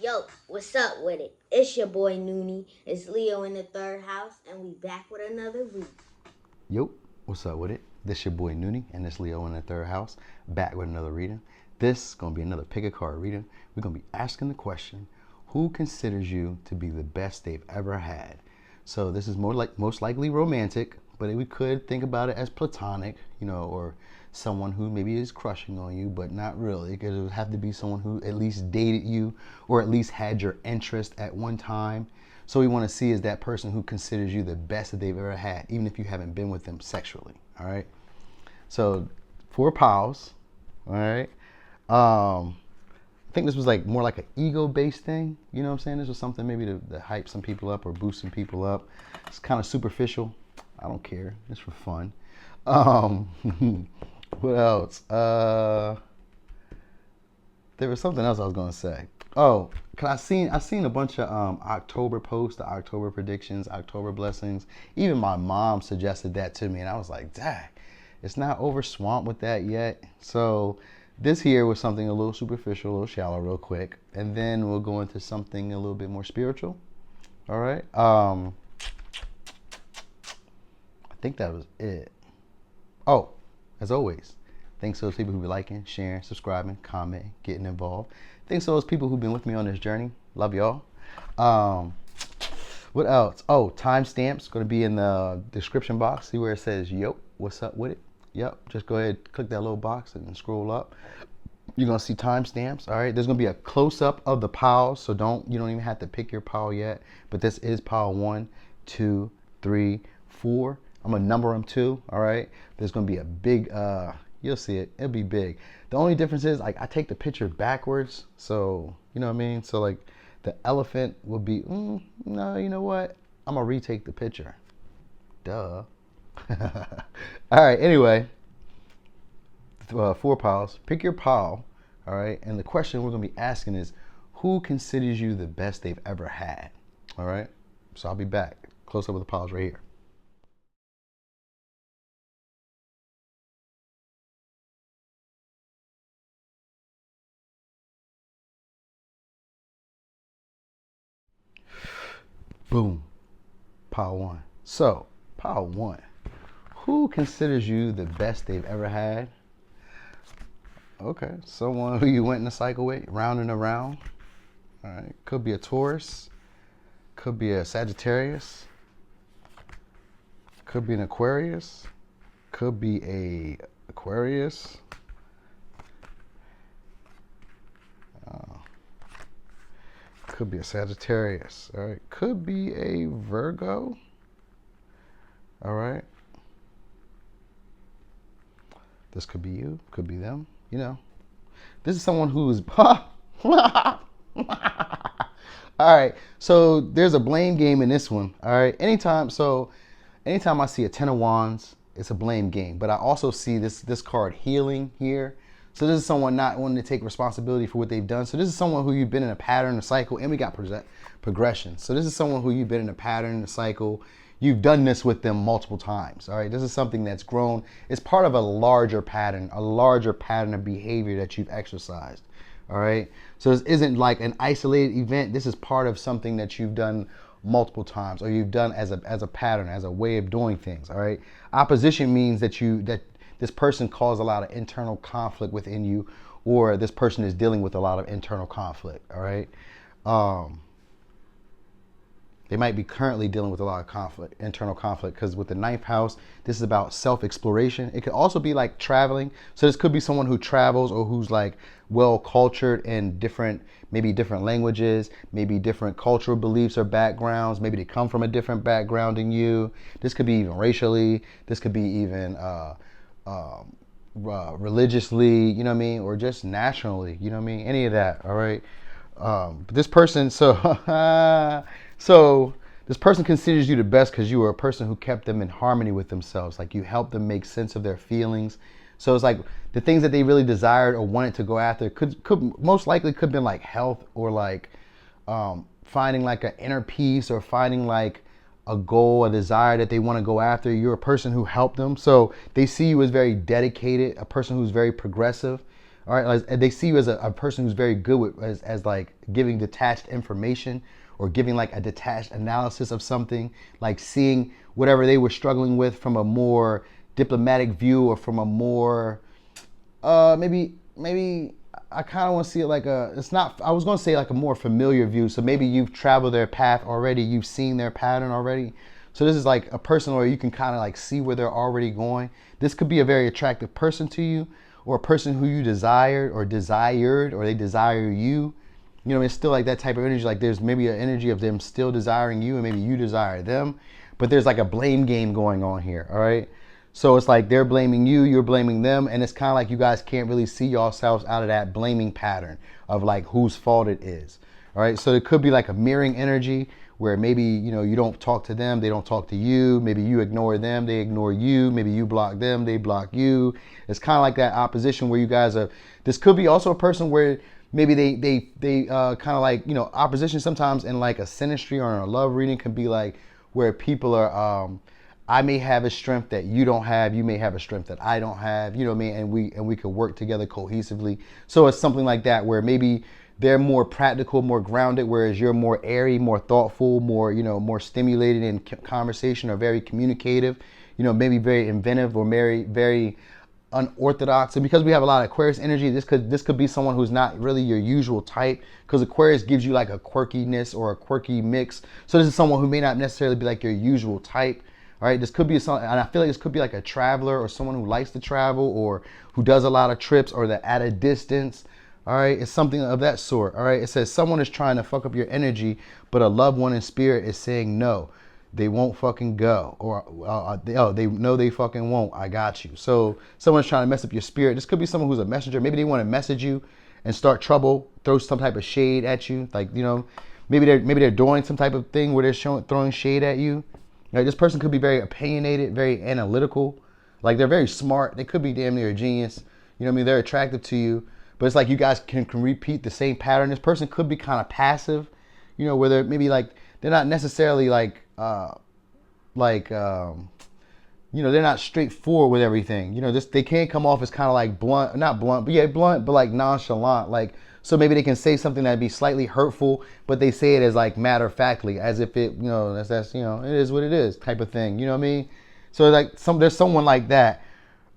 Yo, what's up with it? It's your boy Noonie. It's Leo in the third house, and we back with another read. Yo, what's up with it? This your boy Noonie, and this Leo in the third house, back with another reading. This is gonna be another pick a card reading. We're gonna be asking the question, who considers you to be the best they've ever had? So this is most likely romantic, but we could think about it as platonic, or someone who maybe is crushing on you, but not really, because it would have to be someone who at least dated you or at least had your interest at one time. So we want to see is that person who considers you the best that they've ever had, even if you haven't been with them sexually. All right. So 4 pals. All right. I think this was more like an ego-based thing. You know what I'm saying? This was something maybe to hype some people up or boost some people up. It's kind of superficial. I don't care. It's for fun. What else? There was something else I was gonna say. Oh, cause I seen a bunch of October posts, the October predictions, October blessings. Even my mom suggested that to me, and I was like, dang, it's not over swamped with that yet. So this here was something a little superficial, a little shallow, real quick, and then we'll go into something a little bit more spiritual. All right. I think that was it. Oh, as always, thanks to those people who be liking, sharing, subscribing, commenting, getting involved. Thanks to those people who've been with me on this journey. Love y'all. What else? Oh, timestamps going to be in the description box. See where it says, "Yo, what's up with it?" Yep. Just go ahead, click that little box and scroll up. You're going to see timestamps. All right. There's going to be a close-up of the piles, so you don't even have to pick your pile yet. But this is pile 1, 2, 3, 4. I'm going to number them too. All right. There's going to be a big, you'll see it. It'll be big. The only difference is I take the picture backwards. So, you know what I mean? So the elephant will be, no, you know what? I'm going to retake the picture. Duh. All right. Anyway, 4 piles. Pick your pile. All right. And the question we're going to be asking is, who considers you the best they've ever had? All right. So I'll be back. Close up with the piles right here. Boom. Pile 1. So, pile 1. Who considers you the best they've ever had? Okay, someone who you went in a cycle with, round and around. All right, could be a Taurus, could be a Sagittarius, could be an Aquarius, could be a Aquarius. Could be a Sagittarius. All right, could be a Virgo. All right. This could be you, could be them. This is someone who's. All right, so there's a blame game in this one. All right, anytime I see a 10 of Wands, it's a blame game. But I also see this card healing here. So this is someone not wanting to take responsibility for what they've done. So this is someone who you've been in a pattern, a cycle, and we got progression. So this is someone who you've been in a pattern, a cycle. You've done this with them multiple times. All right, this is something that's grown. It's part of a larger pattern of behavior that you've exercised. All right, so this isn't like an isolated event. This is part of something that you've done multiple times, or you've done as a pattern, as a way of doing things. All right, opposition means that this person caused a lot of internal conflict within you, or this person is dealing with a lot of internal conflict. All right. They might be currently dealing with a lot of conflict, internal conflict, because with the 9th house, this is about self-exploration. It could also be like traveling. So this could be someone who travels or who's like well-cultured in maybe different languages, maybe different cultural beliefs or backgrounds. Maybe they come from a different background than you. This could be even racially. This could be even religiously, you know what I mean? Or just nationally, you know what I mean? Any of that, all right? But this person, so this person considers you the best because you were a person who kept them in harmony with themselves. Like you helped them make sense of their feelings. So it's like the things that they really desired or wanted to go after could most likely could have been like health, or like finding like an inner peace, or finding like a goal, a desire that they want to go after. You're a person who helped them. So they see you as very dedicated, a person who's very progressive. All right, they see you as a person who's very good with as like giving detached information or giving like a detached analysis of something, like seeing whatever they were struggling with from a more diplomatic view or from a more maybe I kind of want to see it like a, it's not, I was going to say like a more familiar view. So maybe you've traveled their path already, you've seen their pattern already. So this is like a person where you can kind of like see where they're already going. This could be a very attractive person to you, or a person who you desired, or they desire you. You know, it's still like that type of energy. Like there's maybe an energy of them still desiring you, and maybe you desire them, but there's like a blame game going on here. All right. So it's like they're blaming you, you're blaming them, and it's kind of like you guys can't really see yourselves out of that blaming pattern of like whose fault it is. All right. So it could be like a mirroring energy where maybe, you know, you don't talk to them, they don't talk to you. Maybe you ignore them, they ignore you. Maybe you block them, they block you. It's kind of like that opposition where you guys are. This could be also a person where maybe they kind of like, you know, opposition sometimes in like a synastry or in a love reading can be like where people are I may have a strength that you don't have, you may have a strength that I don't have, you know what I mean, and we could work together cohesively. So it's something like that where maybe they're more practical, more grounded, whereas you're more airy, more thoughtful, more, you know, more stimulated in conversation, or very communicative, you know, maybe very inventive or very unorthodox. And because we have a lot of Aquarius energy, this could be someone who's not really your usual type, because Aquarius gives you like a quirkiness or a quirky mix. So this is someone who may not necessarily be like your usual type. All right, this could be something, and I feel like this could be like a traveler or someone who likes to travel or who does a lot of trips or that at a distance. All right, it's something of that sort. All right, it says someone is trying to fuck up your energy, but a loved one in spirit is saying no, they won't fucking go, or they know they fucking won't. I got you. So someone's trying to mess up your spirit. This could be someone who's a messenger. Maybe they want to message you and start trouble, throw some type of shade at you. Like, you know, maybe they're doing some type of thing where they're throwing shade at you. Like, this person could be very opinionated, very analytical. Like, they're very smart. They could be damn near a genius. You know what I mean? They're attractive to you. But it's like you guys can repeat the same pattern. This person could be kind of passive, you know, where they're maybe like, they're not necessarily like, you know, they're not straightforward with everything. You know, they can't come off as kind of like blunt, not blunt, but yeah, blunt, but like nonchalant. Like, so maybe they can say something that'd be slightly hurtful, but they say it as like matter of factly, as if it, you know, that's you know, it is what it is type of thing. You know what I mean? So like there's someone like that.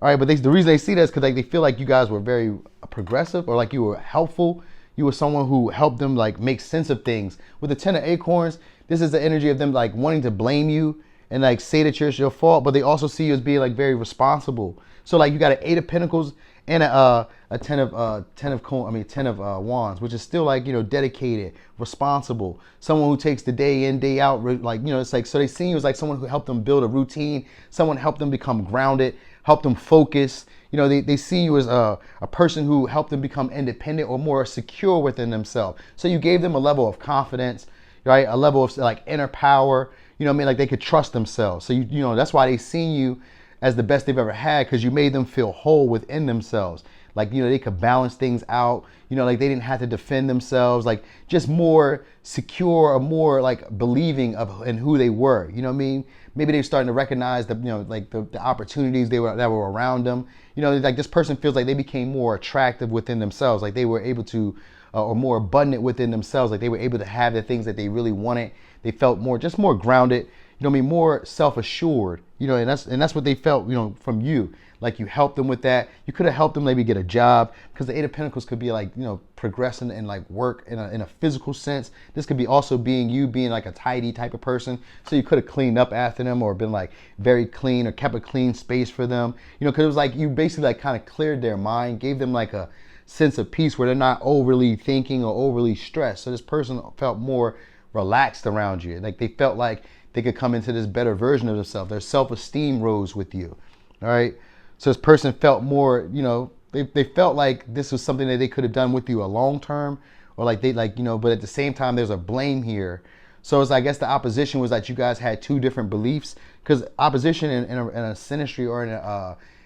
All right, but the reason they see that is because like they feel like you guys were very progressive, or like you were helpful. You were someone who helped them like make sense of things. With the Ten of Acorns, this is the energy of them like wanting to blame you and like say that it's your fault, but they also see you as being like very responsible. So like you got an Eight of Pentacles and a ten of wands, which is still like, you know, dedicated, responsible, someone who takes the day in, day out. Like, you know, it's like, so they see you as like someone who helped them build a routine, someone helped them become grounded, helped them focus. You know, they see you as a person who helped them become independent or more secure within themselves. So you gave them a level of confidence, right? A level of like inner power. You know what I mean? Like they could trust themselves. So you know, that's why they see you as the best they've ever had, because you made them feel whole within themselves. Like, you know, they could balance things out. You know, like they didn't have to defend themselves. Like just more secure or more like believing in who they were. You know what I mean? Maybe they're starting to recognize the, you know, like the opportunities that were around them. You know, like this person feels like they became more attractive within themselves. Like they were able to, or more abundant within themselves. Like they were able to have the things that they really wanted. They felt just more grounded. You know what I mean? More self-assured. You know, and that's what they felt, you know, from you. Like you helped them with that. You could have helped them maybe get a job, because the Eight of Pentacles could be like, you know, progressing in like work in a physical sense. This could be also being like a tidy type of person. So you could have cleaned up after them, or been like very clean, or kept a clean space for them. You know, because it was like you basically like kind of cleared their mind, gave them like a sense of peace where they're not overly thinking or overly stressed. So this person felt more relaxed around you. Like they felt like they could come into this better version of themselves. Their self-esteem rose with you. All right. So this person felt more, you know, they felt like this was something that they could have done with you a long term, or like they like, you know, but at the same time, there's a blame here. So it's, I guess the opposition was that you guys had two different beliefs, because opposition in a synastry or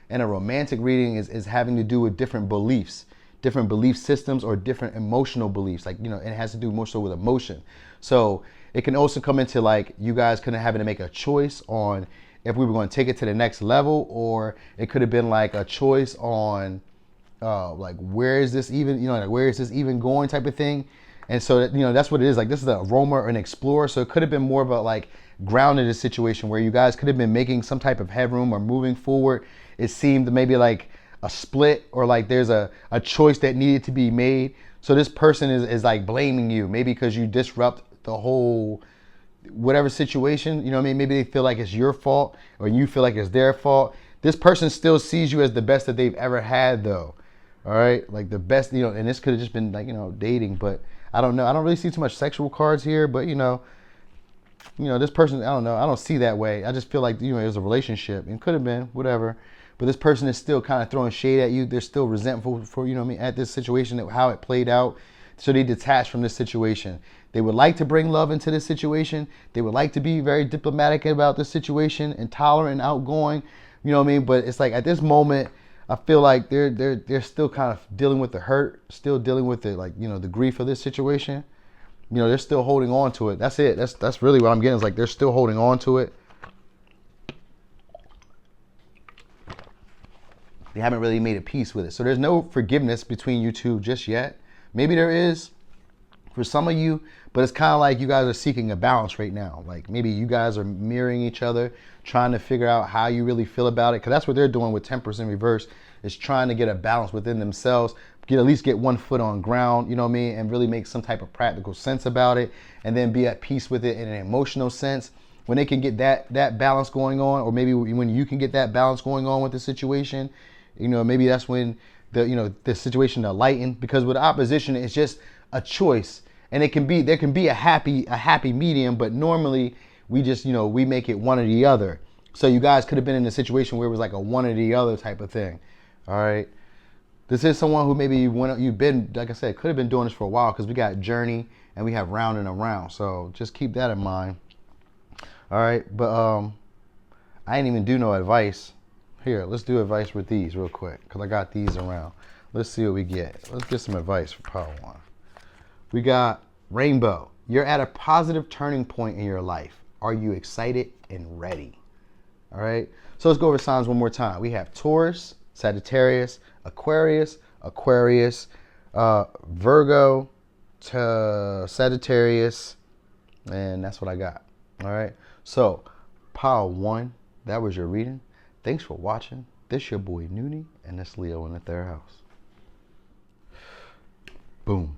in a romantic reading is having to do with different beliefs, different belief systems, or different emotional beliefs. Like, you know, it has to do more so with emotion. So it can also come into like you guys couldn't having to make a choice on if we were going to take it to the next level, or it could have been like a choice on like where is this even, like where is this even going type of thing. And so that, that's what it is. Like this is a roamer or an explorer. So it could have been more about like grounded a situation where you guys could have been making some type of headroom or moving forward. It seemed maybe like a split or like there's a choice that needed to be made. So this person is like blaming you, maybe because you disrupt the whole whatever situation, you know what I mean? Maybe they feel like it's your fault or you feel like it's their fault. This person still sees you as the best that they've ever had though. All right? Like the best, and this could have just been like, dating, but I don't know. I don't really see too much sexual cards here, but this person, I don't know. I don't see that way. I just feel like, it was a relationship and could have been whatever. But this person is still kind of throwing shade at you. They're still resentful for, at this situation, how it played out. So they detach from this situation. They would like to bring love into this situation. They would like to be very diplomatic about this situation and tolerant and outgoing. You know what I mean? But it's like at this moment, I feel like they're still kind of dealing with the hurt, still dealing with the the grief of this situation. They're still holding on to it. That's it. That's really what I'm getting. Is like they're still holding on to it. They haven't really made a peace with it. So there's no forgiveness between you two just yet. Maybe there is for some of you, but it's kind of like you guys are seeking a balance right now. Like maybe you guys are mirroring each other, trying to figure out how you really feel about it. Because that's what they're doing with Temperance in reverse, is trying to get a balance within themselves, at least get one foot on ground, you know what I mean, and really make some type of practical sense about it, and then be at peace with it in an emotional sense. When they can get that balance going on, or maybe when you can get that balance going on with the situation, maybe that's when the situation to lighten. Because with opposition, it's just a choice, and there can be a happy medium, but normally we just we make it one or the other. So you guys could have been in a situation where it was like a one or the other type of thing. All right, this is someone who maybe you've been, like I said, could have been doing this for a while, because we got journey and we have round and around. So just keep that in mind. All right, but I ain't even do no advice. Here, let's do advice with these real quick, because I got these around. Let's see what we get. Let's get some advice for Power 1. We got Rainbow. You're at a positive turning point in your life. Are you excited and ready? All right. So let's go over signs one more time. We have Taurus, Sagittarius, Aquarius, Virgo, Sagittarius, and that's what I got. All right. So Power 1, that was your reading. Thanks for watching. This your boy Noonie, and this Leo in the third house. Boom.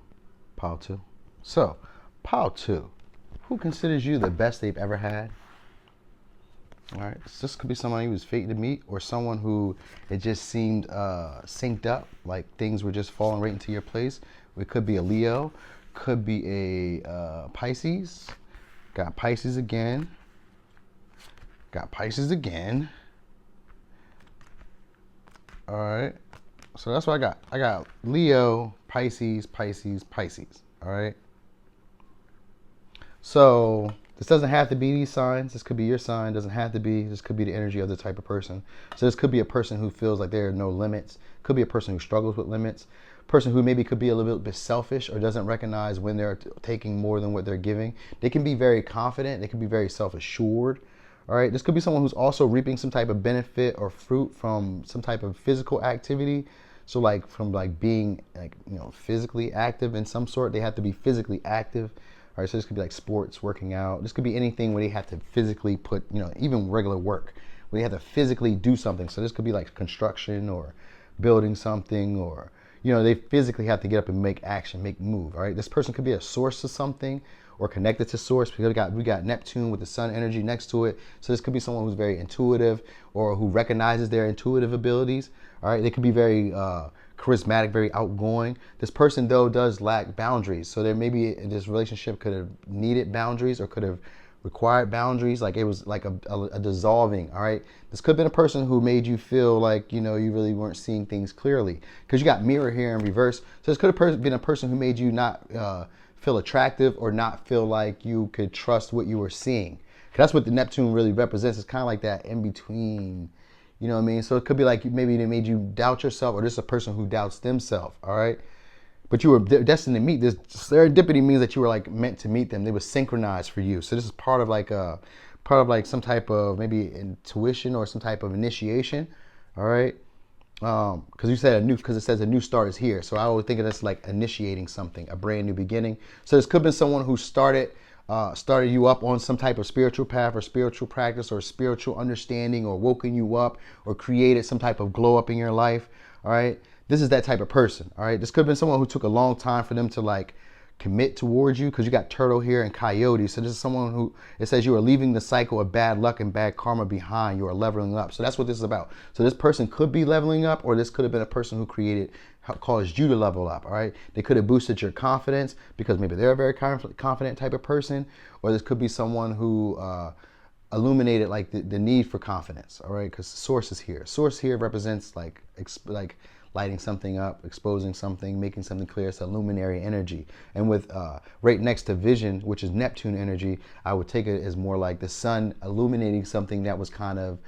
Pile 2. So, Pile 2. Who considers you the best they've ever had? All right. So this could be somebody who was fated to meet, or someone who it just seemed synced up, like things were just falling right into your place. It could be a Leo. Could be a Pisces. Got Pisces again. Got Pisces again. All right. So that's what I got. I got Leo, Pisces, Pisces, Pisces. All right. So this doesn't have to be these signs. This could be your sign. Doesn't have to be. This could be the energy of the type of person. So this could be a person who feels like there are no limits. Could be a person who struggles with limits. Person who maybe could be a little bit selfish or doesn't recognize when they're taking more than what they're giving. They can be very confident. They can be very self-assured. All right. This could be someone who's also reaping some type of benefit or fruit from some type of physical activity. So like from like being like, physically active in some sort. They have to be physically active. All right. So this could be like sports, working out. This could be anything where they have to physically put, even regular work where they have to physically do something. So this could be like construction or building something, or, they physically have to get up and make action, make move. All right. This person could be a source of something, or connected to source, because we got Neptune with the sun energy next to it. So this could be someone who's very intuitive, or who recognizes their intuitive abilities. All right. They could be very charismatic, very outgoing. This person though does lack boundaries. So there maybe this relationship could have needed boundaries, or could have required boundaries. Like it was like a dissolving. All right. This could have been a person who made you feel like, you really weren't seeing things clearly, because you got mirror here in reverse. So this could have been a person who made you not feel attractive, or not feel like you could trust what you were seeing. That's what the Neptune really represents. It's kind of like that in between, you know what I mean? So it could be like maybe they made you doubt yourself, or just a person who doubts themselves. All right. But you were destined to meet. This serendipity means that you were like meant to meet them. They were synchronized for you. So this is part of like some type of maybe intuition or some type of initiation. All right. because you said a new, because it says a new start is here. So I always think of this like initiating something, a brand new beginning. So this could have been someone who started you up on some type of spiritual path or spiritual practice or spiritual understanding, or woken you up or created some type of glow up in your life. All right. This is that type of person. All right. This could have been someone who took a long time for them to like commit towards you, because you got turtle here and coyote. So this is someone who, it says you are leaving the cycle of bad luck and bad karma behind. You are leveling up. So that's what this is about. So this person could be leveling up, or this could have been a person who caused you to level up. All right. They could have boosted your confidence because maybe they're a very confident type of person, or this could be someone who illuminated like the need for confidence. All right. Because source is here. Source here represents like lighting something up, exposing something, making something clear. It's a luminary energy. And with right next to vision, which is Neptune energy, I would take it as more like the sun illuminating something that was kind of,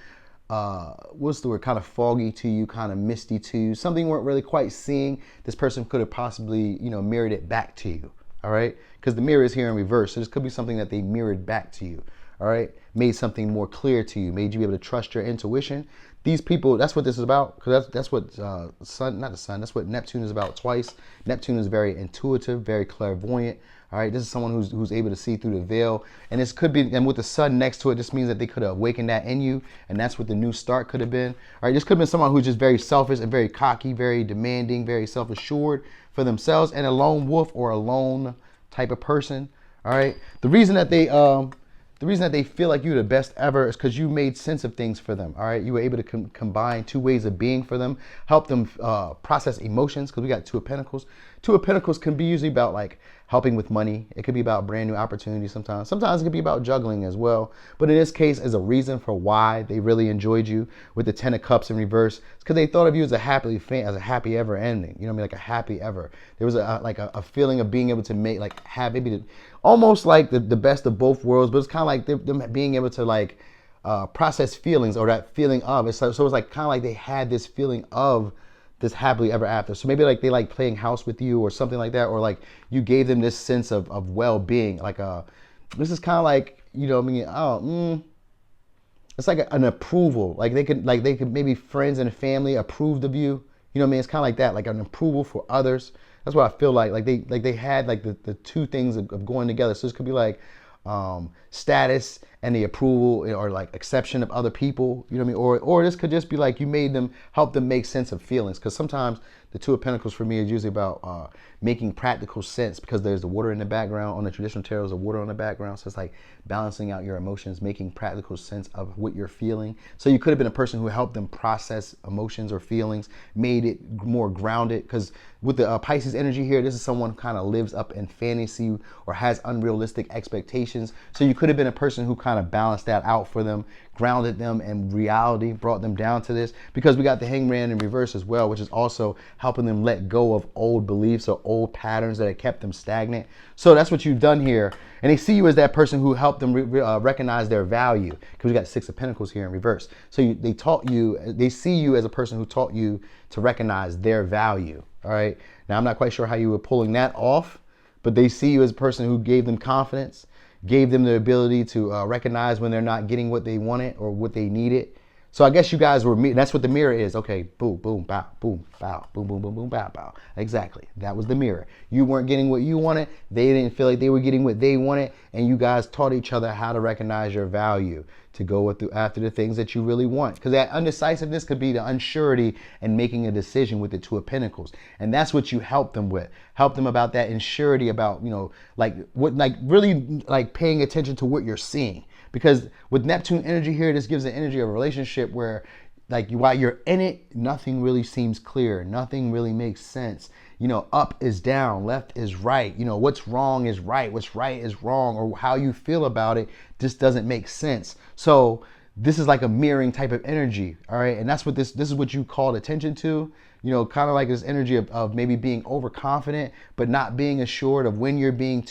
what's the word, kind of foggy to you, kind of misty to you, something you weren't really quite seeing. This person could have possibly, mirrored it back to you. All right. Because the mirror is here in reverse. So this could be something that they mirrored back to you. All right. Made something more clear to you, made you be able to trust your intuition. These people, that's what this is about, because that's what that's what Neptune is about twice. Neptune is very intuitive, very clairvoyant. All right, this is someone who's able to see through the veil, and this could be, and with the sun next to it, this means that they could have awakened that in you, and that's what the new start could have been. All right, this could have been someone who's just very selfish and very cocky, very demanding, very self-assured for themselves, and a lone wolf or a lone type of person. All right, the reason that they feel like you're the best ever is because you made sense of things for them. All right. You were able to combine two ways of being for them, help them process emotions, because we got Two of Pentacles. Two of Pentacles can be usually about like helping with money. It could be about brand new opportunities sometimes. Sometimes it could be about juggling as well. But in this case, as a reason for why they really enjoyed you with the Ten of Cups in reverse, it's because they thought of you as a happy ever ending. You know what I mean? Like a happy ever. There was a feeling of being able to make, like, have maybe almost like the best of both worlds, but it's kind of like them being able to like process feelings, or that feeling of it. So it's like kind of like they had this feeling of this happily ever after. So maybe like they like playing house with you or something like that, or like you gave them this sense of well-being. Like this is kind of like, it's like an approval. Like they could maybe friends and family approved of you. You know what I mean? It's kind of like that, like an approval for others. That's what I feel like. Like they had like the two things of going together. So this could be like status and the approval or like exception of other people. You know what I mean? Or this could just be like you help them make sense of feelings. Because sometimes the Two of Pentacles for me is usually about making practical sense, because there's the water in the background. On the traditional tarot, there's a water on the background. So it's like balancing out your emotions, making practical sense of what you're feeling. So you could have been a person who helped them process emotions or feelings, made it more grounded. Because with the Pisces energy here, this is someone who kind of lives up in fantasy or has unrealistic expectations. So you could have been a person who kind of balanced that out for them, grounded them in reality, brought them down to this. Because we got the Hangman in reverse as well, which is also helping them let go of old beliefs or old patterns that had kept them stagnant. So that's what you've done here. And they see you as that person who helped them recognize their value, because we got Six of Pentacles here in reverse. So they see you as a person who taught you to recognize their value. All right. Now, I'm not quite sure how you were pulling that off, but they see you as a person who gave them confidence, gave them the ability to recognize when they're not getting what they wanted or what they needed. So I guess you guys were, that's what the mirror is. Okay, boom, boom, bow, boom, bow, boom, boom, boom, boom, bow, bow. Exactly. That was the mirror. You weren't getting what you wanted. They didn't feel like they were getting what they wanted. And you guys taught each other how to recognize your value, to go after the things that you really want. Because that undecisiveness could be the unsurety and making a decision with the Two of Pentacles. And that's what you help them with. Help them about that insurity, about, really paying attention to what you're seeing. Because with Neptune energy here, this gives the energy of a relationship where, like, while you're in it, nothing really seems clear. Nothing really makes sense. Up is down, left is right. What's wrong is right, what's right is wrong, or how you feel about it just doesn't make sense. So this is like a mirroring type of energy, all right? And that's what this is what you called attention to. Kind of like this energy of maybe being overconfident, but not being assured of when you're being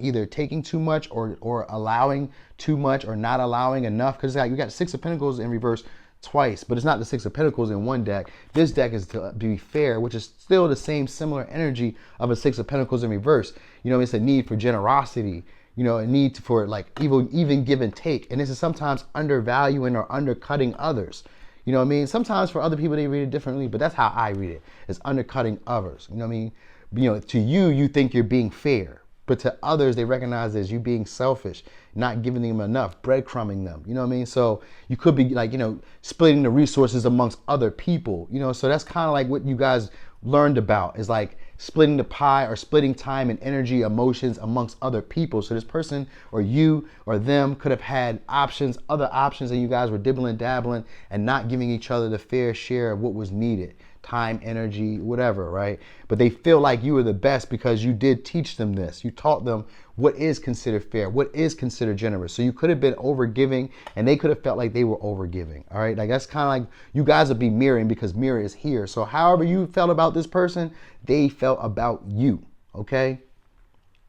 either taking too much or allowing too much, or not allowing enough. Because you got Six of Pentacles in reverse twice, but it's not the Six of Pentacles in one deck. This deck is to be fair, which is still the same similar energy of a Six of Pentacles in reverse. It's a need for generosity, a need for like even give and take. And this is sometimes undervaluing or undercutting others. You know what I mean? Sometimes for other people they read it differently, but that's how I read it. It's undercutting others. You know what I mean? To you, you think you're being fair, but to others, they recognize as you being selfish, not giving them enough, breadcrumbing them. You know what I mean? So you could be like, splitting the resources amongst other people. So that's kind of like what you guys learned about is like splitting the pie or splitting time and energy, emotions amongst other people. So this person or you or them could have had other options, and you guys were dibbling, dabbling, and not giving each other the fair share of what was needed. Time, energy, whatever, right? But they feel like you were the best because you did teach them this. You taught them what is considered fair, what is considered generous. So you could have been overgiving, and they could have felt like they were overgiving. All right, like that's kind of like you guys would be mirroring because mirror is here. So however you felt about this person, they felt about you. Okay,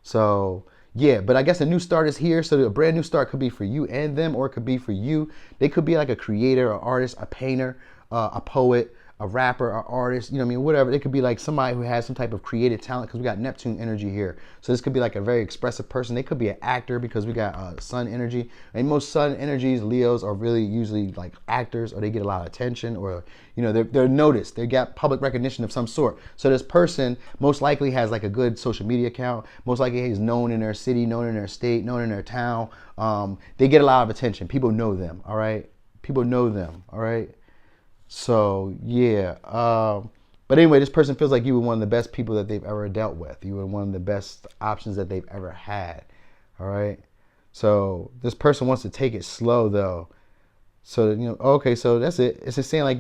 so yeah, but I guess a new start is here. So a brand new start could be for you and them, or it could be for you. They could be like a creator, an artist, a painter, a poet, a rapper, an artist, whatever. They could be like somebody who has some type of creative talent because we got Neptune energy here. So this could be like a very expressive person. They could be an actor because we got sun energy. And most sun energies, Leos, are really usually like actors, or they get a lot of attention, or they're noticed. They got public recognition of some sort. So this person most likely has like a good social media account. Most likely is known in their city, known in their state, known in their town. They get a lot of attention. People know them. All right. People know them. All right. So yeah, but anyway, this person feels like you were one of the best people that they've ever dealt with. You were one of the best options that they've ever had. All right. So this person wants to take it slow though. So okay, so that's it. It's just saying like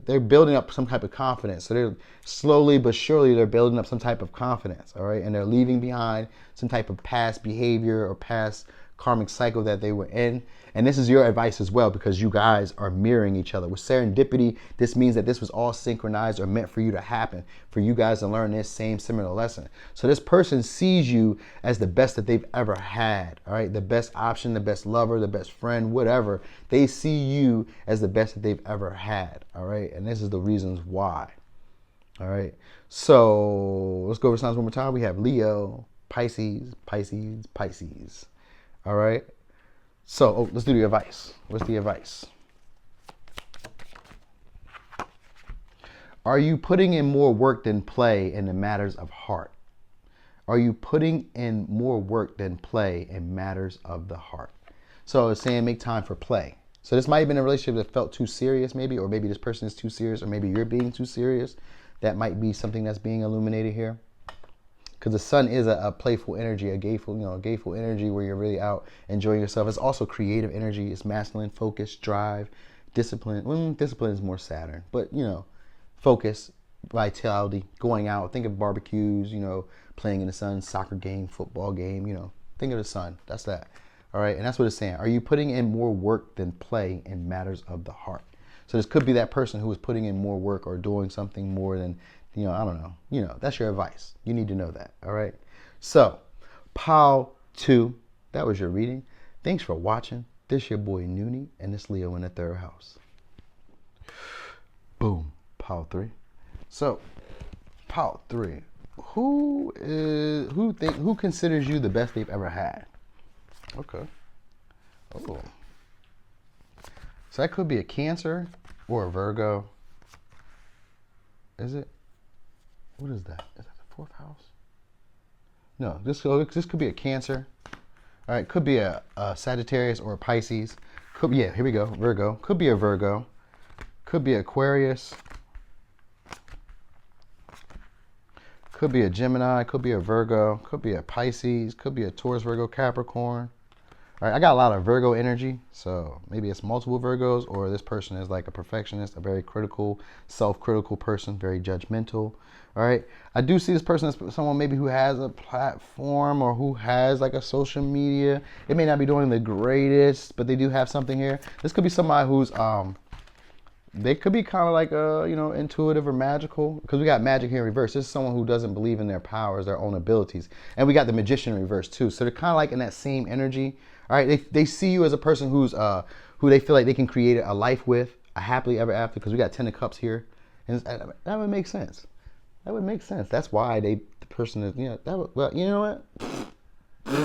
they're building up some type of confidence. So they're slowly but surely they're building up some type of confidence. All right, and they're leaving behind some type of past behavior or past karmic cycle that they were in. And this is your advice as well, because you guys are mirroring each other. With serendipity, this means that this was all synchronized or meant for you to happen, for you guys to learn this same similar lesson. So this person sees you as the best that they've ever had, all right? The best option, the best lover, the best friend, whatever. They see you as the best that they've ever had, all right? And this is the reasons why, all right? So let's go over signs one more time. We have Leo, Pisces, Pisces, Pisces, all right? So let's do the advice. What's the advice? Are you putting in more work than play in the matters of heart? Are you putting in more work than play in matters of the heart? So it's saying make time for play. So this might have been a relationship that felt too serious maybe, or maybe this person is too serious, or maybe you're being too serious. That might be something that's being illuminated here. Because the sun is a playful energy, a gayful energy where you're really out enjoying yourself. It's also creative energy. It's masculine, focus, drive, discipline. Well, discipline is more Saturn, but focus, vitality, going out. Think of barbecues, playing in the sun, soccer game, football game. Think of the sun. That's that. All right, and that's what it's saying. Are you putting in more work than play in matters of the heart? So this could be that person who is putting in more work or doing something more than. I don't know. That's your advice. You need to know that. All right. So, Pile 2, that was your reading. Thanks for watching. This your boy Noonie, and this Leo in the third house. Boom. Pile 3. So, Pile 3. Who considers you the best they've ever had? Okay. Oh. So that could be a Cancer or a Virgo. Is it? What is that? Is that the fourth house? No, this could be a Cancer. All right, could be a Sagittarius or a Pisces. Here we go, Virgo. Could be a Virgo. Could be Aquarius. Could be a Gemini. Could be a Virgo. Could be a Pisces. Could be a Taurus, Virgo, Capricorn. All right, I got a lot of Virgo energy, so maybe it's multiple Virgos, or this person is like a perfectionist, a very critical, self-critical person, very judgmental. All right, I do see this person as someone maybe who has a platform or who has like a social media. It may not be doing the greatest, but they do have something here. This could be somebody who's they could be kind of like intuitive or magical, because we got magic here in reverse. This is someone who doesn't believe in their powers, their own abilities, and we got the magician in reverse too. So they're kind of like in that same energy. All right, they see you as a person who they feel like they can create a life with, a happily ever after, because we got 10 of Cups here, and that would make sense. That would make sense. That's why the person is, well, you know what?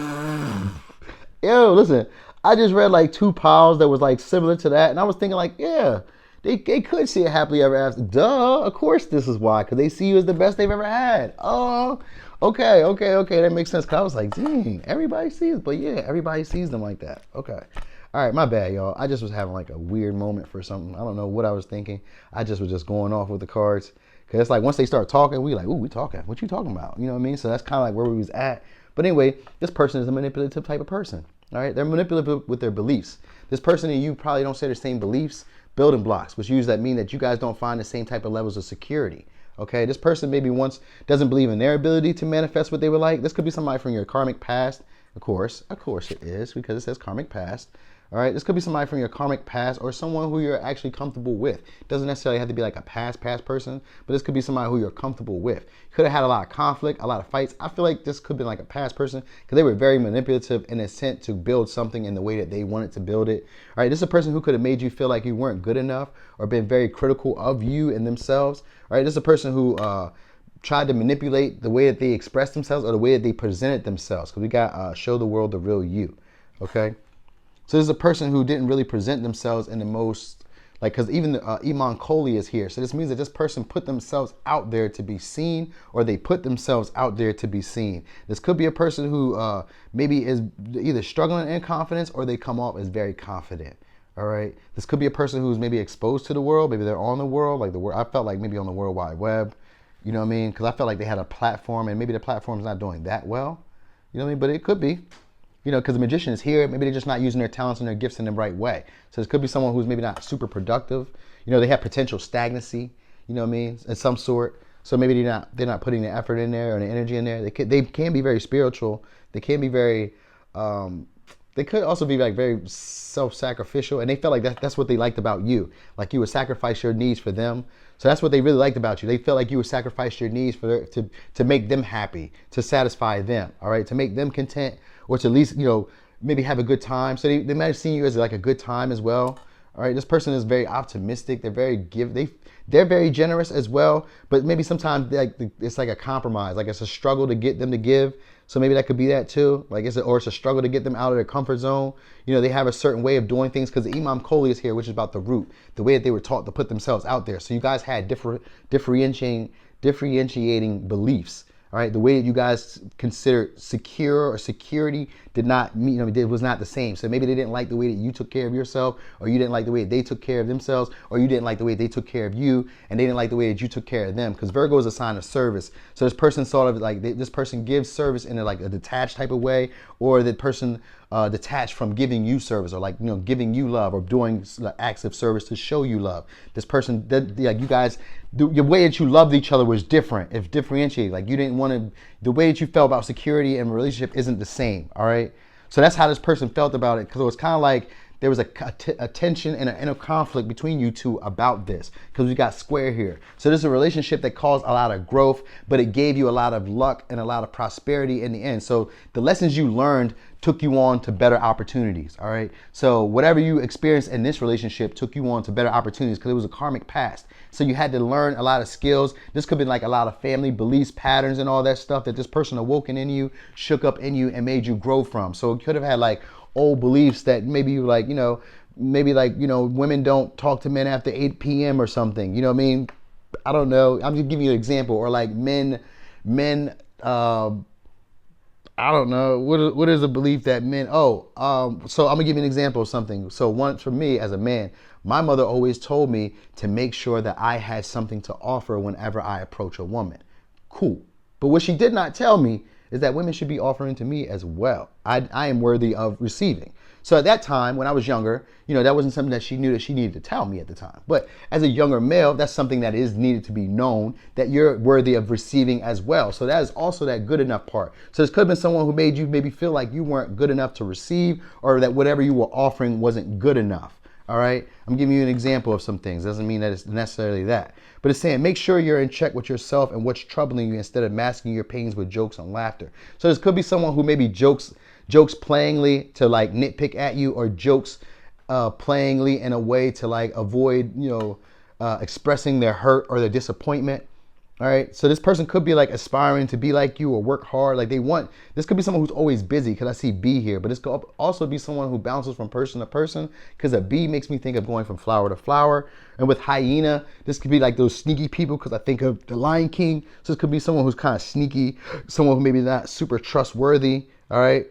Yo, listen, I just read like 2 piles that was like similar to that, and I was thinking like, yeah, They could see a happily ever after. Duh, of course this is why, because they see you as the best they've ever had. Oh, okay, that makes sense. Cause I was like, dang, everybody sees, but yeah, everybody sees them like that. Okay, all right, my bad, y'all. I just was having like a weird moment for something. I don't know what I was thinking. I just was just going off with the cards, cause it's like once they start talking, we like, ooh, we talking. What you talking about? You know what I mean? So that's kind of like where we was at. But anyway, this person is a manipulative type of person. All right, they're manipulative with their beliefs. This person and you probably don't share the same beliefs, building blocks, which usually that mean that you guys don't find the same type of levels of security. Okay, this person maybe once doesn't believe in their ability to manifest what they would like. This could be somebody from your karmic past. Of course it is, because it says karmic past. All right, this could be somebody from your karmic past or someone who you're actually comfortable with. It doesn't necessarily have to be like a past person, but this could be somebody who you're comfortable with. You could have had a lot of conflict, a lot of fights. I feel like this could be like a past person because they were very manipulative and intent to build something in the way that they wanted to build it. All right, this is a person who could have made you feel like you weren't good enough or been very critical of you and themselves. All right, this is a person who tried to manipulate the way that they express themselves or the way that they presented themselves, because we got show the world the real you. Okay. So this is a person who didn't really present themselves in the most, like, because even the Iman Kohli is here. So this means that this person put themselves out there to be seen, or they put themselves out there to be seen. This could be a person who maybe is either struggling in confidence or they come off as very confident. All right. This could be a person who's maybe exposed to the world. Maybe they're on the world, like the world. I felt like maybe on the World Wide Web. You know what I mean? Because I felt like they had a platform, and maybe the platform's not doing that well. You know what I mean? But it could be. You know, because the magician is here. Maybe they're just not using their talents and their gifts in the right way. So this could be someone who's maybe not super productive. You know, they have potential stagnancy. You know what I mean? In some sort. So maybe they're not putting the effort in there or the energy in there. They can be very spiritual. They can be very. They could also be like very self-sacrificial, and they felt like that's what they liked about you. Like you would sacrifice your needs for them. So that's what they really liked about you. They felt like you would sacrifice your needs to make them happy, to satisfy them. All right, to make them content, or to at least, you know, maybe have a good time. So they might have seen you as like a good time as well. All right, this person is very optimistic. They're very they're very generous as well. But maybe sometimes it's like a compromise. Like it's a struggle to get them to give. So maybe that could be that too. Like it's a struggle to get them out of their comfort zone. You know, they have a certain way of doing things because the Imam Kohli is here, which is about the root, the way that they were taught to put themselves out there. So you guys had differentiating beliefs. All right, the way that you guys considered secure or security did not mean, it was not the same. So maybe they didn't like the way that you took care of yourself, or you didn't like the way that they took care of themselves, or you didn't like the way they took care of you, and they didn't like the way that you took care of them. Because Virgo is a sign of service. So this person sort of like this person gives service in like a detached type of way, or the person detached from giving you service, or like, giving you love, or doing acts of service to show you love. This person, like you guys, the way that you loved each other was different. It's differentiated. Like you didn't want to, the way that you felt about security and relationship isn't the same. All right. So that's how this person felt about it, because it was kind of like there was a tension and a conflict between you two about this, because we got square here. So this is a relationship that caused a lot of growth, but it gave you a lot of luck and a lot of prosperity in the end. So the lessons you learned took you on to better opportunities. All right. So whatever you experienced in this relationship took you on to better opportunities, because it was a karmic past. So you had to learn a lot of skills. This could be like a lot of family beliefs, patterns, and all that stuff that this person awoken in you, shook up in you, and made you grow from. So it could have had like old beliefs that maybe you like, women don't talk to men after 8 p.m. or something. You know what I mean? I don't know. I'm just giving you an example. Or like men, I don't know. What is a belief that men, so I'm gonna give you an example of something. So once for me as a man, my mother always told me to make sure that I had something to offer whenever I approach a woman. Cool. But what she did not tell me is that women should be offering to me as well. I am worthy of receiving. So at that time, when I was younger, that wasn't something that she knew that she needed to tell me at the time. But as a younger male, that's something that is needed to be known, that you're worthy of receiving as well. So that is also that good enough part. So this could have been someone who made you maybe feel like you weren't good enough to receive, or that whatever you were offering wasn't good enough. All right. I'm giving you an example of some things. Doesn't mean that it's necessarily that, but it's saying make sure you're in check with yourself and what's troubling you, instead of masking your pains with jokes and laughter. So this could be someone who maybe jokes playingly to like nitpick at you, or jokes playingly in a way to like avoid, expressing their hurt or their disappointment. All right, so this person could be like aspiring to be like you or work hard. Like they want, this could be someone who's always busy because I see B here, but this could also be someone who bounces from person to person because a bee makes me think of going from flower to flower. And with hyena, this could be like those sneaky people because I think of the Lion King. So this could be someone who's kind of sneaky, someone who maybe not super trustworthy. All right,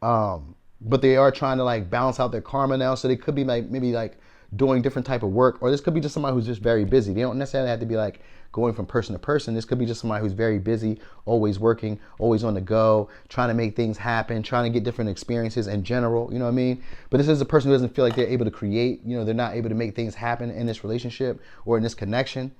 but they are trying to like balance out their karma now. So they could be like maybe like doing different type of work, or this could be just somebody who's just very busy. They don't necessarily have to be like going from person to person. This could be just somebody who's very busy, always working, always on the go, trying to make things happen, trying to get different experiences in general, you know what I mean? But this is a person who doesn't feel like they're able to create, you know, they're not able to make things happen in this relationship or in this connection.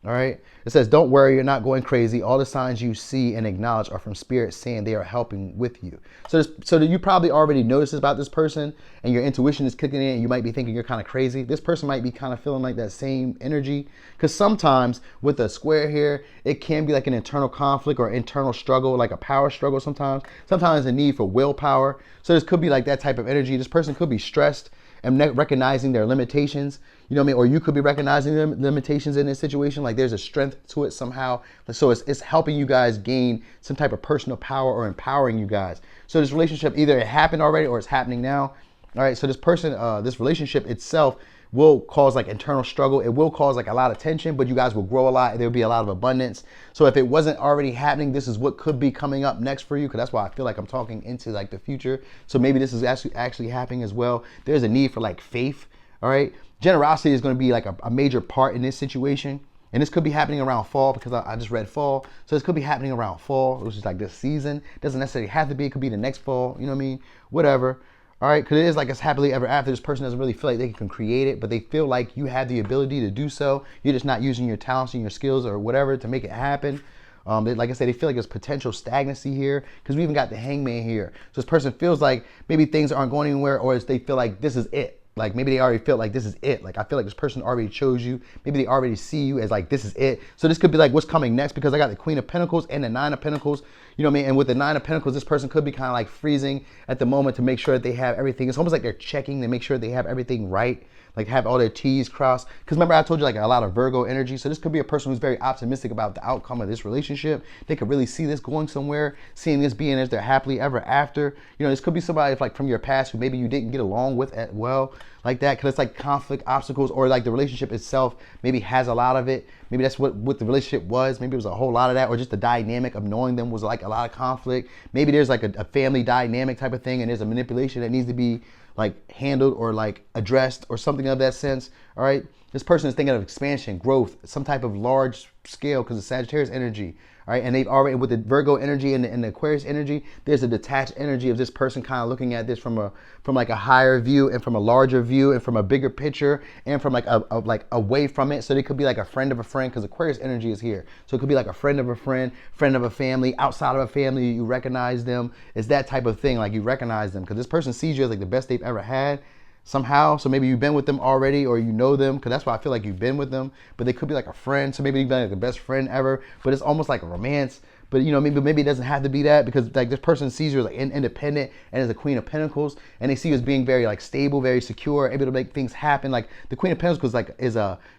All right. It says, don't worry, you're not going crazy. All the signs you see and acknowledge are from spirit saying they are helping with you. So you probably already noticed about this person and your intuition is kicking in and you might be thinking you're kind of crazy. This person might be kind of feeling like that same energy. Because sometimes with a square here, it can be like an internal conflict or internal struggle, like a power struggle sometimes. Sometimes a need for willpower. So this could be like that type of energy. This person could be stressed and recognizing their limitations, you know what I mean? Or you could be recognizing their limitations in this situation. Like there's a strength to it somehow. So it's helping you guys gain some type of personal power or empowering you guys. So this relationship, either it happened already or it's happening now. All right, so this person, this relationship itself will cause like internal struggle. It will cause like a lot of tension, but you guys will grow a lot. There'll be a lot of abundance. So if it wasn't already happening, this is what could be coming up next for you. Cause that's why I feel like I'm talking into like the future. So maybe this is actually happening as well. There's a need for like faith. All right. Generosity is going to be like a major part in this situation. And this could be happening around fall because I just read fall. So this could be happening around fall, which is like this season. It doesn't necessarily have to be. It could be the next fall. You know what I mean? Whatever. All right, because it is like it's happily ever after. This person doesn't really feel like they can create it, but they feel like you have the ability to do so. You're just not using your talents and your skills or whatever to make it happen. Like I said, they feel like there's potential stagnancy here because we even got the hangman here. So this person feels like maybe things aren't going anywhere, or they feel like this is it. Like maybe they already feel like this is it. Like I feel like this person already chose you. Maybe they already see you as like this is it. So this could be like what's coming next because I got the Queen of Pentacles and the Nine of Pentacles. You know what I mean? And with the Nine of Pentacles, this person could be kind of like freezing at the moment to make sure that they have everything. It's almost like they're checking to make sure they have everything right. Like have all their T's crossed. Because remember I told you like a lot of Virgo energy. So this could be a person who's very optimistic about the outcome of this relationship. They could really see this going somewhere, seeing this being as their happily ever after. You know, this could be somebody like from your past who maybe you didn't get along with as well. Like that, because it's like conflict, obstacles, or like the relationship itself maybe has a lot of it. Maybe that's what the relationship was. Maybe it was a whole lot of that, or just the dynamic of knowing them was like a lot of conflict. Maybe there's like a family dynamic type of thing, and there's a manipulation that needs to be like handled or like addressed or something of that sense. All right, this person is thinking of expansion, growth, some type of large scale because of Sagittarius energy. All right, and they've already, with the Virgo energy and the Aquarius energy, there's a detached energy of this person kind of looking at this from like a higher view and from a larger view and from a bigger picture and from like like away from it. So they could be like a friend of a friend because Aquarius energy is here. So it could be like a friend of a friend of a family, outside of a family. You recognize them. It's that type of thing. Like you recognize them because this person sees you as like the best they've ever had. Somehow, so maybe you've been with them already or you know them because that's why I feel like you've been with them, but they could be like a friend, so maybe you've been like the best friend ever, but it's almost like a romance. But you know, maybe it doesn't have to be that because like this person sees you as like independent and as a Queen of Pentacles, and they see you as being very like stable, very secure, able to make things happen. Like the Queen of Pentacles like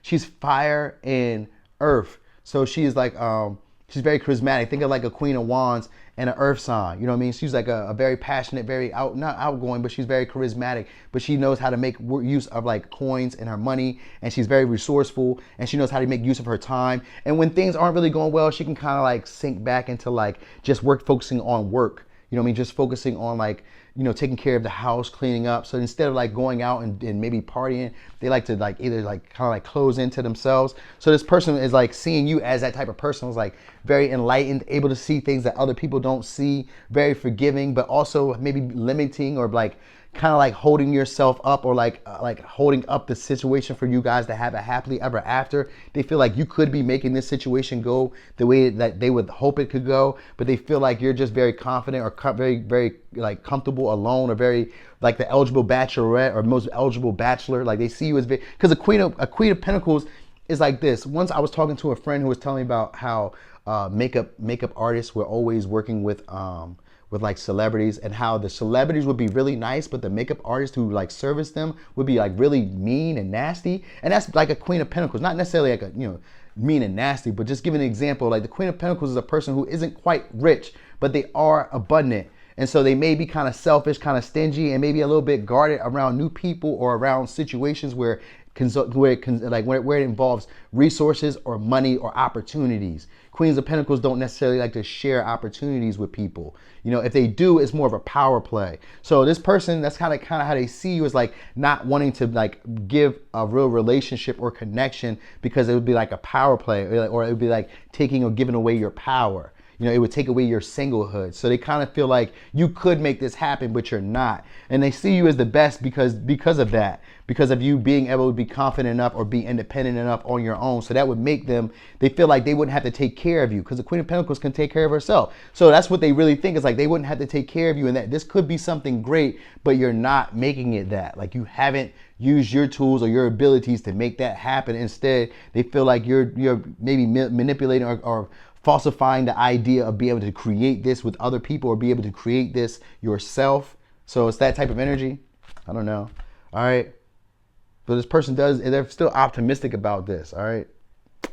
she's fire and earth, so she's like she's very charismatic. Think of like a Queen of Wands and an earth sign. You know what I mean? She's like a very passionate, very not outgoing, but she's very charismatic. But she knows how to make use of like coins and her money. And she's very resourceful. And she knows how to make use of her time. And when things aren't really going well, she can kind of like sink back into like just focusing on work. You know what I mean? Just focusing on like, you know, taking care of the house, cleaning up. So instead of like going out and maybe partying, they like to like either like kind of like close into themselves. So this person is like seeing you as that type of person who's like very enlightened, able to see things that other people don't see, very forgiving, but also maybe limiting or like kind of like holding yourself up or like holding up the situation for you guys to have a happily ever after. They feel like you could be making this situation go the way that they would hope it could go, but they feel like you're just very confident or very like comfortable alone, or very like the eligible bachelorette or most eligible bachelor. Like they see you as very, because a queen of Pentacles is like this. Once I was talking to a friend who was telling me about how makeup artists were always working with like celebrities, and how the celebrities would be really nice, but the makeup artist who like service them would be like really mean and nasty. And that's like a Queen of Pentacles, not necessarily like a, you know, mean and nasty, but just giving an example, like the Queen of Pentacles is a person who isn't quite rich, but they are abundant. And so they may be kind of selfish, kind of stingy, and maybe a little bit guarded around new people or around situations where where it involves resources or money or opportunities. Queens of Pentacles don't necessarily like to share opportunities with people. You know, if they do, it's more of a power play. So this person, that's kind of how they see you, is like not wanting to like give a real relationship or connection because it would be like a power play, or it would be like taking or giving away your power. You know, it would take away your singlehood. So they kind of feel like you could make this happen, but you're not. And they see you as the best because of that, because of you being able to be confident enough or be independent enough on your own. So that would make them, they feel like they wouldn't have to take care of you, because the Queen of Pentacles can take care of herself. So that's what they really think, is like they wouldn't have to take care of you, and that this could be something great, but you're not making it that. Like you haven't used your tools or your abilities to make that happen. Instead, they feel like you're maybe manipulating or falsifying the idea of being able to create this with other people or be able to create this yourself. So it's that type of energy. I don't know. All right. But this person they're still optimistic about this. All right. I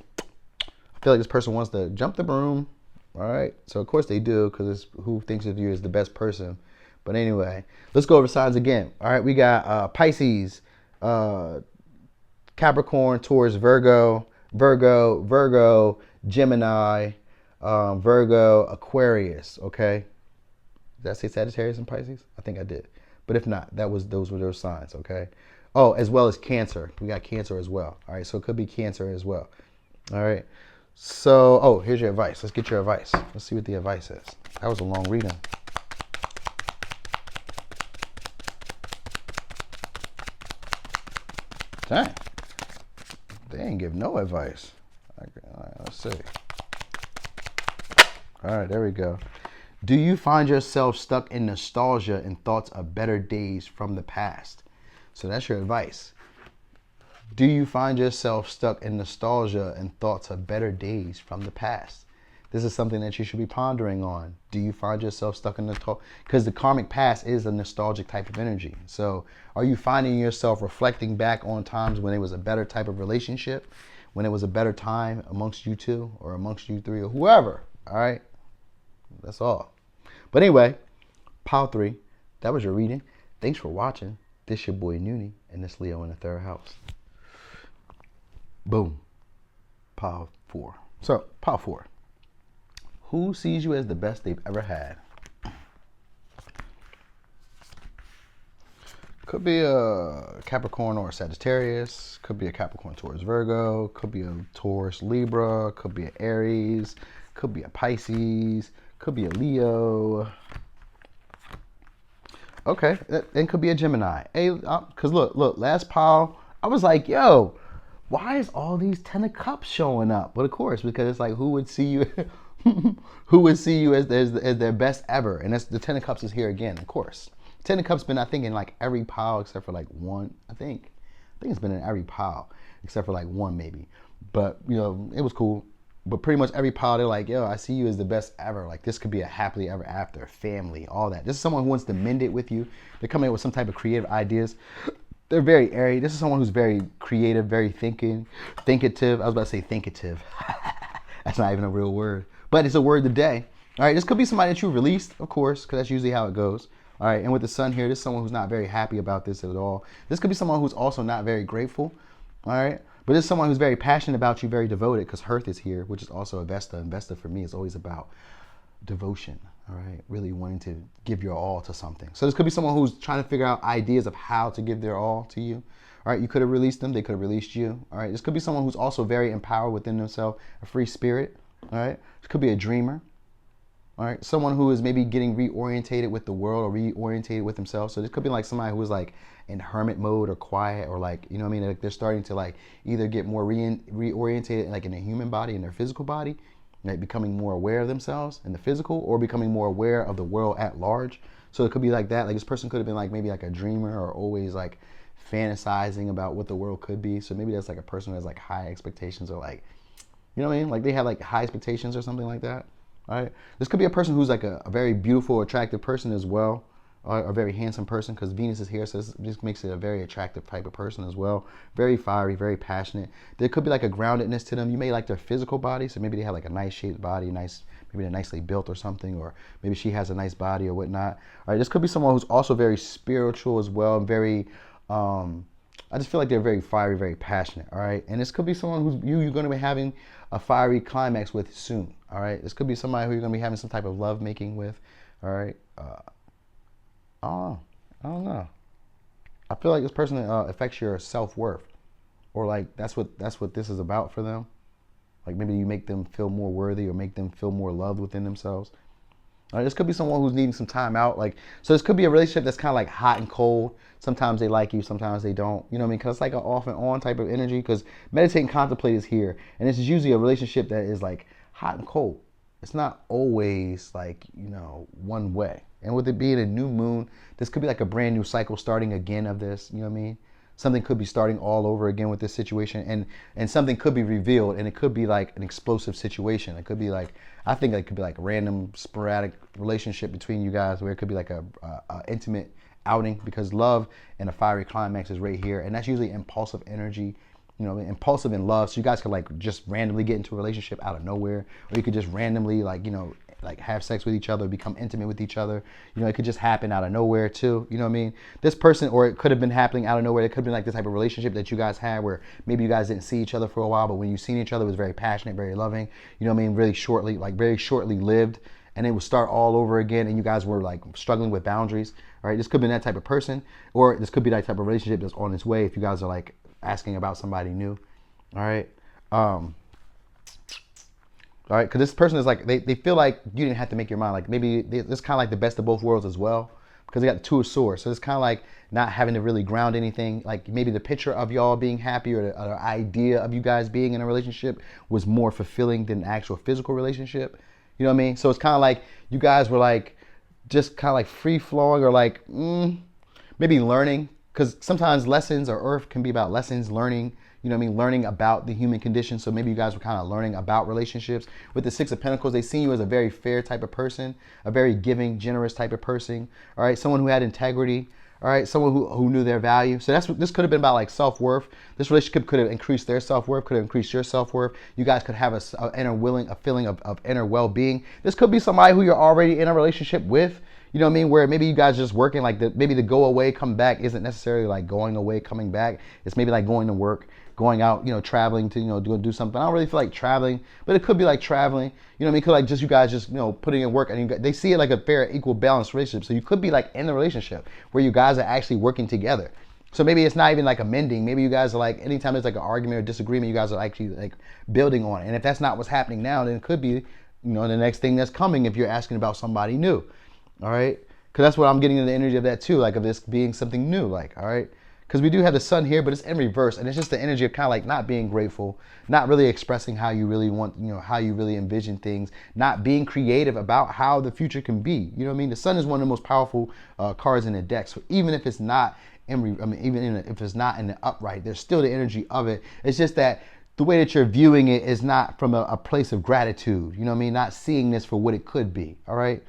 feel like this person wants to jump the broom. All right. So of course they do, because it's who thinks of you as the best person. But anyway, let's go over signs again. All right. We got Pisces, Capricorn, Taurus, Virgo, Gemini, Virgo, Aquarius. Okay, did I say Sagittarius and Pisces? I think I did, but if not, those were those signs. Okay. Oh, as well as Cancer. We got Cancer as well. All right, so it could be Cancer as well. All right. So, oh, here's your advice. Let's get your advice. Let's see what the advice is. That was a long reading. Dang. They ain't give no advice. All right, let's see. All right, there we go. Do you find yourself stuck in nostalgia and thoughts of better days from the past? So that's your advice. Do you find yourself stuck in nostalgia and thoughts of better days from the past? This is something that you should be pondering on. Do you find yourself stuck in nostalgia? Because the karmic past is a nostalgic type of energy. So are you finding yourself reflecting back on times when it was a better type of relationship, when it was a better time amongst you two or amongst you three or whoever? All right. That's all. But anyway, pile 3. That was your reading. Thanks for watching. This your boy Noonie, and this Leo in the 3rd house. Boom. Pile 4. So, pile 4. Who sees you as the best they've ever had? Could be a Capricorn or a Sagittarius. Could be a Capricorn, Taurus, Virgo. Could be a Taurus, Libra. Could be an Aries. Could be a Pisces. Could be a Leo. Okay, and could be a Gemini. Hey, because look, last pile, I was like, yo, why is all these 10 of Cups showing up? But of course, because it's like, who would see you who would see you as their best ever? And that's the 10 of Cups is here again, of course. 10 of Cups been, I think, in like every pile except for like one. I think it's been in every pile except for like one maybe. But, you know, it was cool. But pretty much every pile, they're like, yo, I see you as the best ever. Like, this could be a happily ever after, family, all that. This is someone who wants to mend it with you. They're coming in with some type of creative ideas. They're very airy. This is someone who's very creative, very thinkative. I was about to say thinkative. That's not even a real word. But it's a word today. All right, this could be somebody that you released, of course, because that's usually how it goes. All right, and with the sun here, this is someone who's not very happy about this at all. This could be someone who's also not very grateful. All right. But it's someone who's very passionate about you, very devoted, because Hearth is here, which is also a Vesta. And Vesta for me is always about devotion, all right? Really wanting to give your all to something. So this could be someone who's trying to figure out ideas of how to give their all to you. All right, you could have released them. They could have released you. All right, this could be someone who's also very empowered within themselves, a free spirit. All right, this could be a dreamer. All right, someone who is maybe getting reorientated with the world or reorientated with themselves. So this could be like somebody who is like in hermit mode or quiet, or like, you know what I mean? Like they're starting to like either get more reorientated like in their human body, in their physical body, like becoming more aware of themselves in the physical, or becoming more aware of the world at large. So it could be like that. Like this person could have been like maybe like a dreamer, or always like fantasizing about what the world could be. So maybe that's like a person who has like high expectations, or like, you know what I mean? Like they have like high expectations or something like that. All right. This could be a person who's like a very beautiful, attractive person as well. or a very handsome person, because Venus is here, so this just makes it a very attractive type of person as well. Very fiery, very passionate. There could be like a groundedness to them. You may like their physical body, so maybe they have like a nice shaped body, nice, maybe they're nicely built or something, or maybe she has a nice body or whatnot. All right, this could be someone who's also very spiritual as well, and very, I just feel like they're very fiery, very passionate. All right, and this could be someone who's you're going to be having a fiery climax with soon. All right, this could be somebody who you're going to be having some type of love making with. All right, oh, I don't know. I feel like this person affects your self worth, or like that's what this is about for them. Like maybe you make them feel more worthy, or make them feel more loved within themselves. This could be someone who's needing some time out. Like, so this could be a relationship that's kind of like hot and cold. Sometimes they like you, sometimes they don't. You know what I mean? Because it's like an off and on type of energy. Because meditate and contemplate is here, and this is usually a relationship that is like hot and cold. It's not always like, one way. And with it being a new moon, this could be like a brand new cycle starting again of this. You know what I mean? Something could be starting all over again with this situation, and something could be revealed, and it could be like an explosive situation. It could be like, I think it could be like a random sporadic relationship between you guys, where it could be like a intimate outing, because love and a fiery climax is right here, and that's usually impulsive energy, impulsive in love. So you guys could like just randomly get into a relationship out of nowhere, or you could just randomly like have sex with each other, become intimate with each other. It could just happen out of nowhere too. You know what I mean? This person, or it could have been happening out of nowhere. It could have been like the type of relationship that you guys had where maybe you guys didn't see each other for a while, but when you seen each other, it was very passionate, very loving. You know what I mean? Really shortly, like very shortly lived, and it would start all over again, and you guys were like struggling with boundaries. All right, this could be that type of person, or this could be that type of relationship that's on its way if you guys are like asking about somebody new. All right. All right, because this person is like, they feel like you didn't have to make your mind. Like maybe it's kind of like the best of both worlds as well, because they got the Two of Swords. So it's kind of like not having to really ground anything. Like maybe the picture of y'all being happy, or the idea of you guys being in a relationship was more fulfilling than the actual physical relationship. You know what I mean? So it's kind of like you guys were like just kind of like free flowing, or like maybe learning, because sometimes lessons or earth can be about lessons, learning. You know what I mean? Learning about the human condition. So maybe you guys were kind of learning about relationships. With the Six of Pentacles, they see you as a very fair type of person, a very giving, generous type of person. All right, someone who had integrity. All right, someone who knew their value. So that's what this could have been about, like self-worth. This relationship could have increased their self-worth, could have increased your self-worth. You guys could have a feeling of inner well-being. This could be somebody who you're already in a relationship with. You know what I mean? Where maybe you guys just working, like maybe the go away, come back isn't necessarily like going away, coming back. It's maybe like going to work, going out, traveling to, do something. I don't really feel like traveling, but it could be like traveling. You know what I mean? It could like just you guys just, putting in work, and they see it like a fair, equal, balanced relationship. So you could be like in the relationship where you guys are actually working together. So maybe it's not even like a mending. Maybe you guys are like, anytime there's like an argument or disagreement, you guys are actually like building on it. And if that's not what's happening now, then it could be, the next thing that's coming if you're asking about somebody new. All right? Because that's what I'm getting in the energy of that too, like of this being something new, like, all right? Because we do have the sun here, but it's in reverse, and it's just the energy of kind of like not being grateful, not really expressing how you really want, how you really envision things, not being creative about how the future can be. You know what I mean? The sun is one of the most powerful cards in the deck. So even if it's not if it's not in the upright, there's still the energy of it. It's just that the way that you're viewing it is not from a place of gratitude. You know what I mean? Not seeing this for what it could be. All right.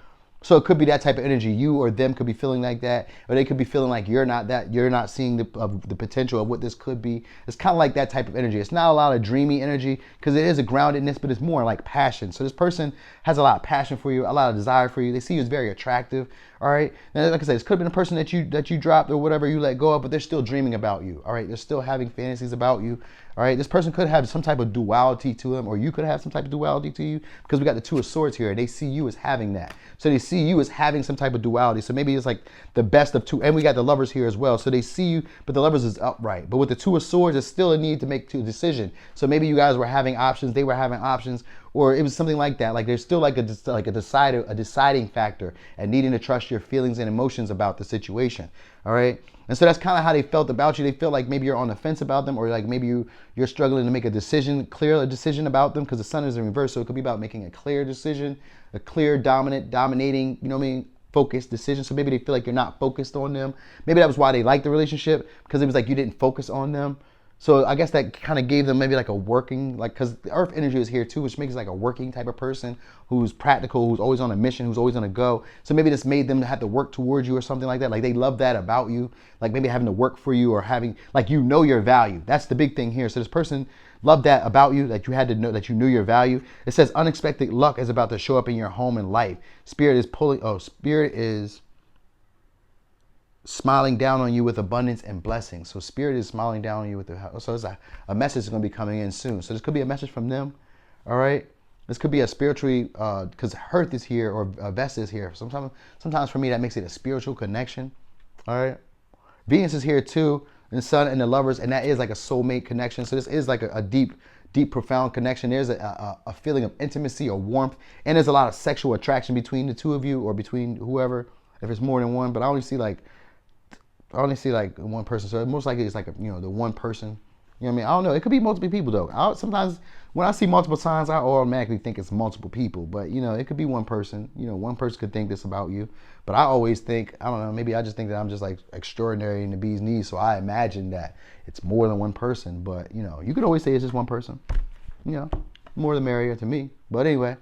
So it could be that type of energy. You or them could be feeling like that, or they could be feeling like you're not seeing the potential of what this could be. It's kind of like that type of energy. It's not a lot of dreamy energy, because it is a groundedness, but it's more like passion. So this person has a lot of passion for you, a lot of desire for you. They see you as very attractive. All right. And like I said, this could have been a person that you dropped or whatever, you let go of, but they're still dreaming about you. All right. They're still having fantasies about you. All right. This person could have some type of duality to them, or you could have some type of duality to you, because we got the Two of Swords here. They see you as having that. So they see you as having some type of duality. So maybe it's like the best of two. And we got the Lovers here as well. So they see you, but the Lovers is upright. But with the Two of Swords, there's still a need to make a decision. So maybe you guys were having options, they were having options, or it was something like that. Like there's still like a deciding factor, and needing to trust your feelings and emotions about the situation. All right. And so that's kind of how they felt about you. They feel like maybe you're on the fence about them, or like maybe you're struggling to make a decision about them, because the sun is in reverse. So it could be about making a clear decision, a clear, dominating, focused decision. So maybe they feel like you're not focused on them. Maybe that was why they liked the relationship, because it was like you didn't focus on them. So I guess that kind of gave them maybe like a working, like, because the earth energy is here too, which makes it like a working type of person who's practical, who's always on a mission, who's always on a go. So maybe this made them have to work towards you or something like that. Like they love that about you, like maybe having to work for you or having, like, you know your value. That's the big thing here. So this person loved that about you, that you had to know that you knew your value. It says unexpected luck is about to show up in your home and life. Spirit is smiling down on you with abundance and blessings. So spirit is smiling down on you with so it's a message is going to be coming in soon. So this could be a message from them. All right. This could be a spiritually, because Hearth is here or Vesta is here. Sometimes for me that makes it a spiritual connection. All right. Venus is here too, and the Sun and the lovers, and that is like a soulmate connection. So this is like a deep, profound connection. There's a feeling of intimacy or warmth, and there's a lot of sexual attraction between the two of you or between whoever, if it's more than one. But I only see like one person, so most likely it's like the one person. You know what I mean? I don't know. It could be multiple people though. Sometimes when I see multiple signs, I automatically think it's multiple people. But it could be one person. One person could think this about you. But I always think, I don't know, maybe I just think that I'm just like extraordinary in the bee's knees. So I imagine that it's more than one person. But you could always say it's just one person. More the merrier to me. But anyway,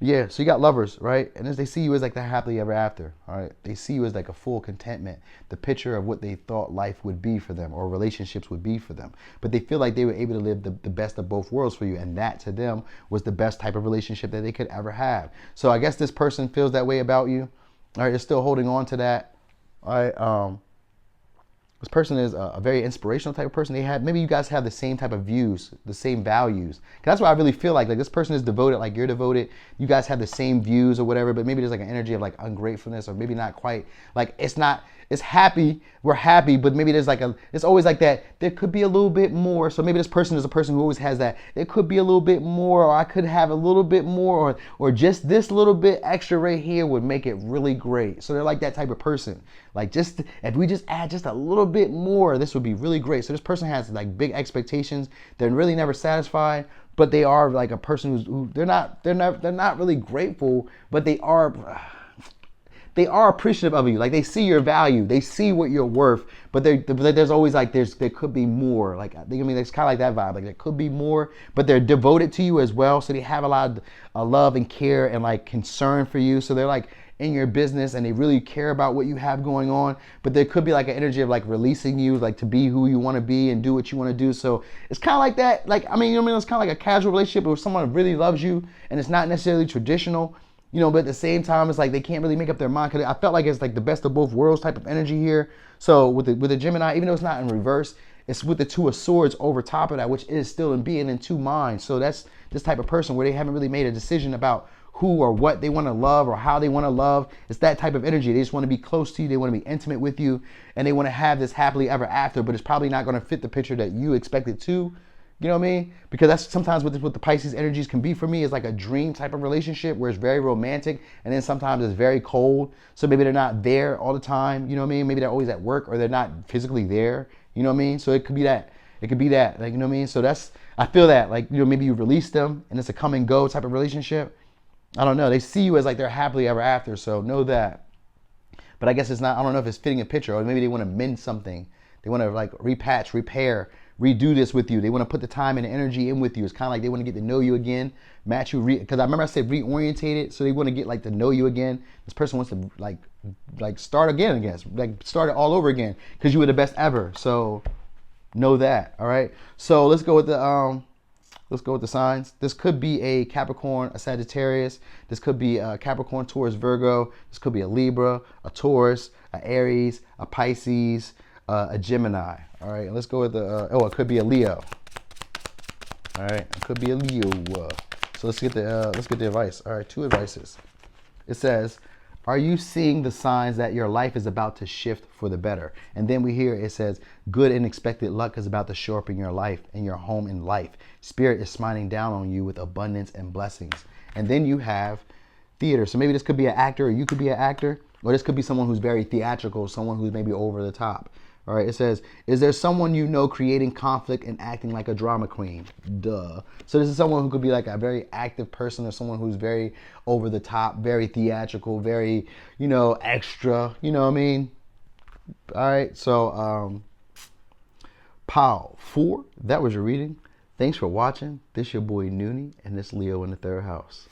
yeah, so you got lovers, right? And as they see you as like the happily ever after, all right? They see you as like a full contentment, the picture of what they thought life would be for them or relationships would be for them. But they feel like they were able to live the best of both worlds for you. And that to them was the best type of relationship that they could ever have. So I guess this person feels that way about you. All right, they're still holding on to that. All right, this person is a very inspirational type of person. Maybe you guys have the same type of views, the same values. 'Cause that's what I really feel like. Like this person is devoted, like you're devoted. You guys have the same views or whatever, but maybe there's like an energy of like ungratefulness or maybe not quite. Like it's happy, we're happy, but maybe there's it's always like that. There could be a little bit more. So maybe this person is a person who always has that. There could be a little bit more, or I could have a little bit more, or just this little bit extra right here would make it really great. So they're like that type of person. Like if we just add just a little bit more, this would be really great. So this person has like big expectations. They're really never satisfied, but they are like a person who they're not really grateful, but they are appreciative of you. Like they see your value, they see what you're worth, but there's always like there could be more. Like it's kind of like that vibe. Like there could be more, but they're devoted to you as well. So they have a lot of love and care and like concern for you. So they're like in your business and they really care about what you have going on. But there could be like an energy of like releasing you, like to be who you want to be and do what you want to do. So it's kind of like that. Like it's kind of like a casual relationship with someone who really loves you, and it's not necessarily traditional. But at the same time, it's like they can't really make up their mind. Cause I felt like it's like the best of both worlds type of energy here. So with the Gemini, even though it's not in reverse, it's with the Two of Swords over top of that, which is still in being in two minds. So that's this type of person where they haven't really made a decision about who or what they want to love or how they want to love. It's that type of energy. They just want to be close to you. They want to be intimate with you, and they want to have this happily ever after, but it's probably not going to fit the picture that you expect it to. You know what I mean? Because that's sometimes what the Pisces energies can be for me is like a dream type of relationship where it's very romantic and then sometimes it's very cold. So maybe they're not there all the time. You know what I mean? Maybe they're always at work or they're not physically there. You know what I mean? So it could be that. It could be that. Like, you know what I mean? So I feel that. Like, maybe you release them and it's a come and go type of relationship. I don't know. They see you as like they're happily ever after. So know that. But I guess it's not, I don't know if it's fitting a picture, or maybe they want to mend something. They want to like repatch, repair, redo this with you. They want to put the time and the energy in with you. It's kind of like they want to get to know you again, match you, because I remember I said reorientated, so they want to get like to know you again. This person wants to like start again, I guess, like start it all over again, because you were the best ever. So know that. All right. So let's go with the signs. This could be a Capricorn, a Sagittarius. This could be a Capricorn, Taurus, Virgo. This could be a Libra, a Taurus, a Aries, a Pisces, a Gemini. All right, let's go with it could be a Leo. All right, it could be a Leo. So let's get the advice. All right, 2 advices. It says, are you seeing the signs that your life is about to shift for the better? And then it says, good and expected luck is about to show up in your life, in your home and life. Spirit is smiling down on you with abundance and blessings. And then you have theater. So maybe this could be an actor, or you could be an actor, or this could be someone who's very theatrical, someone who's maybe over the top. All right, it says, is there someone you know creating conflict and acting like a drama queen? Duh. So this is someone who could be like a very active person, or someone who's very over the top, very theatrical, very, extra, you know what I mean? All right, so Pile 4. That was your reading. Thanks for watching. This your boy Noonie, and this Leo in the third house.